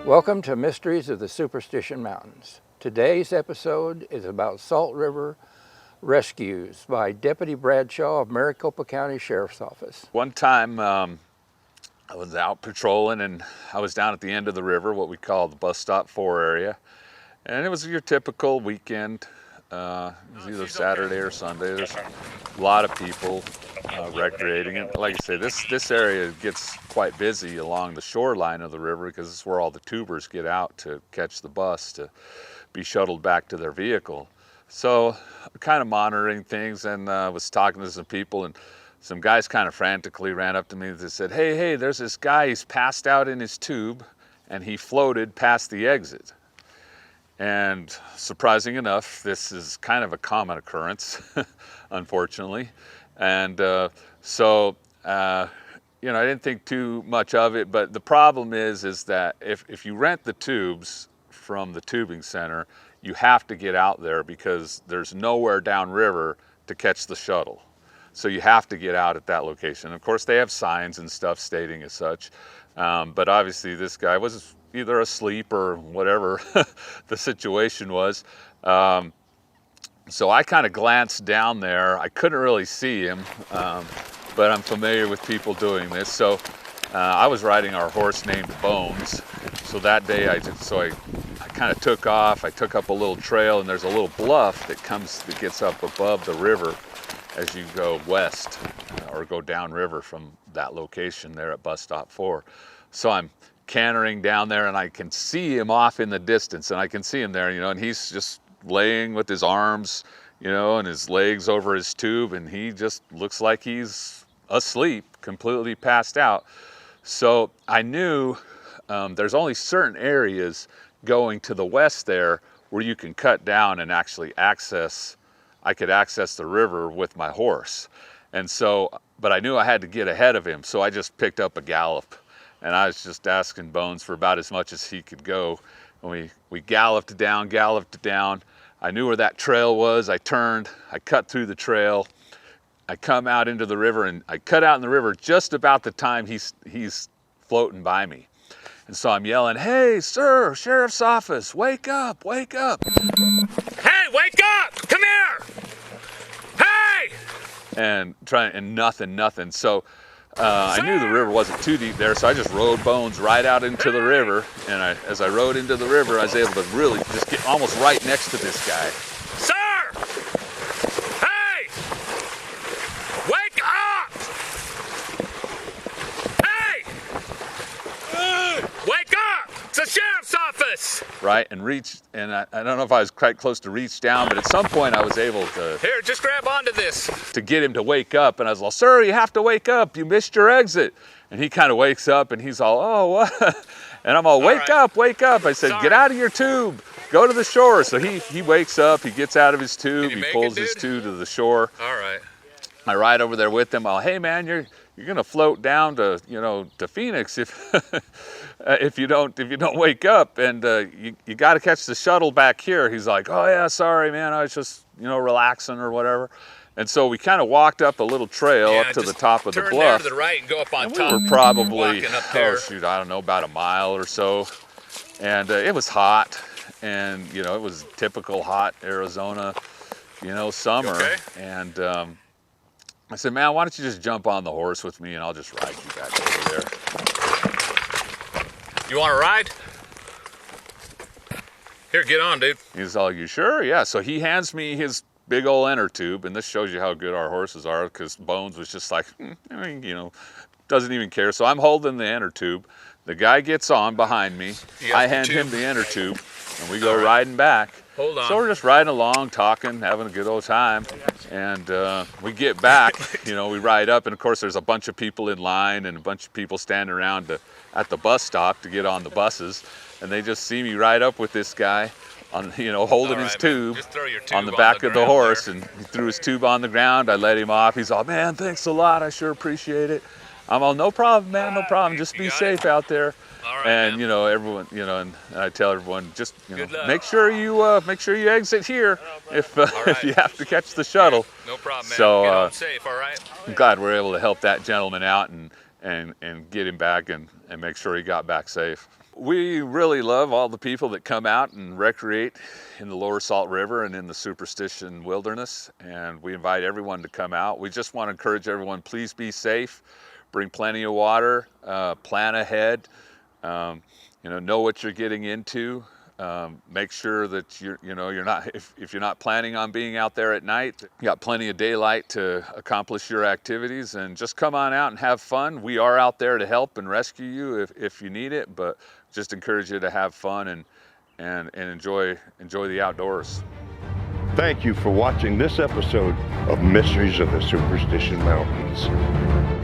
Welcome to Mysteries of the Superstition Mountains. Today's episode is about Salt River rescues by Deputy Bradshaw of Maricopa County Sheriff's Office. One time I was out patrolling and I was down at the end of the river, what we call the bus stop 4 area. And it was your typical weekend. It was either Saturday or Sunday. There's a lot of people recreating. And like I say, this area gets quite busy along the shoreline of the river because it's where all the tubers get out to catch the bus to be shuttled back to their vehicle. So kind of monitoring things, and was talking to some people, and some guys kind of frantically ran up to me and they said, hey, there's this guy, he's passed out in his tube and he floated past the exit. And surprising enough, this is kind of a common occurrence, unfortunately. And so, I didn't think too much of it, but the problem is that if you rent the tubes from the tubing center, you have to get out there because there's nowhere downriver to catch the shuttle. So you have to get out at that location. Of course, they have signs and stuff stating as such, but obviously this guy was either asleep or whatever the situation was. So I kind of glanced down there. I couldn't really see him, but I'm familiar with people doing this. So I was riding our horse named Bones. So that day I kind of took off. I took up a little trail, and there's a little bluff that gets up above the river as you go west or go downriver from that location there at bus stop 4. So I'm cantering down there, and I can see him off in the distance, and I can see him there, and he's just laying with his arms, and his legs over his tube, and he just looks like he's asleep, completely passed out. So I knew there's only certain areas going to the west there where you can cut down and actually I could access the river with my horse. And so, but I knew I had to get ahead of him, so I just picked up a gallop. And I was just asking Bones for about as much as he could go. And we galloped down. I knew where that trail was. I turned, I cut through the trail. I come out into the river, and I cut out in the river just about the time he's floating by me. And so I'm yelling, "Hey, sir, sheriff's office, wake up, wake up." Hey, wake up, come here. Hey! And nothing. So I knew the river wasn't too deep there, so I just rode Bones right out into the river. And as I rode into the river, I was able to really just get almost right next to this guy. Sir! Hey! Wake up! Hey! Wake up! It's the sheriff's office! Right, and I don't know if I was quite close to reach down, but at some point I was able to... Here, just grab onto this. ...to get him to wake up, and I was like, "Sir, you have to wake up, you missed your exit." And he kind of wakes up, and he's all, "Oh, what?" And I'm all, "Wake up, wake up." I said, "Get out of your tube, go to the shore." So he wakes up, he gets out of his tube, he pulls his tube to the shore. All right. I ride over there with him. "Hey man, you're gonna float down to to Phoenix if you don't wake up, and you got to catch the shuttle back here." He's like, "Oh yeah, sorry man, I was just relaxing or whatever." And so we kind of walked up a little trail up to the top of the bluff. Turn there to the right and go up on top. We were probably, I don't know, about a mile or so. And it was hot, and it was typical hot Arizona, summer. Okay. And I said, "Man, why don't you just jump on the horse with me, and I'll just ride you back over there." You want to ride? Here, get on, dude. He's all, "You sure?" Yeah. So he hands me his big old inner tube, and this shows you how good our horses are, because Bones was just like, doesn't even care. So I'm holding the inner tube. The guy gets on behind me. I hand him the inner tube, and we go riding back. Hold on. So we're just riding along, talking, having a good old time. And we get back, we ride up, and of course there's a bunch of people in line and a bunch of people standing around at the bus stop to get on the buses. And they just see me ride up with this guy on, holding his tube on the back of the horse, and he threw his tube on the ground. I let him off. He's all, "Man, thanks a lot. I sure appreciate it." I'm all, "No problem, man, no problem. Just be safe out there." And everyone, and I tell everyone, just make sure you exit here if you have to catch the shuttle. No problem, man. So get on safe, all right? I'm glad we're able to help that gentleman out and get him back and make sure he got back safe. We really love all the people that come out and recreate in the Lower Salt River and in the Superstition Wilderness, and we invite everyone to come out. We just want to encourage everyone, please be safe, bring plenty of water, plan ahead, know what you're getting into. Make sure that you're not, if you're not planning on being out there at night, you got plenty of daylight to accomplish your activities, and just come on out and have fun. We are out there to help and rescue you if you need it, but just encourage you to have fun and enjoy the outdoors. Thank you for watching this episode of Mysteries of the Superstition Mountains.